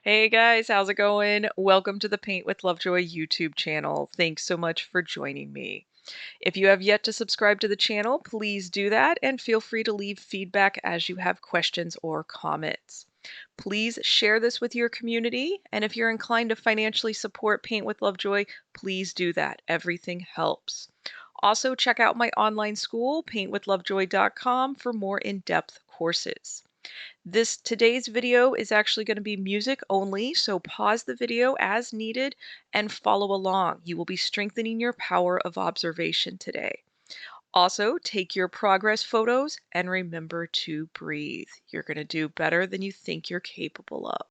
Hey guys, how's it going? Welcome to the Paint with Lovejoy YouTube channel. Thanks so much for joining me. If you have yet to subscribe to the channel, please do that and feel free to leave feedback as you have questions or comments. Please share this with your community, and if you're inclined to financially support Paint with Lovejoy, please do that. Everything helps. Also, check out my online school, paintwithlovejoy.com, for more in-depth courses. Today's video is actually going to be music only, so pause the video as needed and follow along. You will be strengthening your power of observation today. Also, take your progress photos and remember to breathe. You're going to do better than you think you're capable of.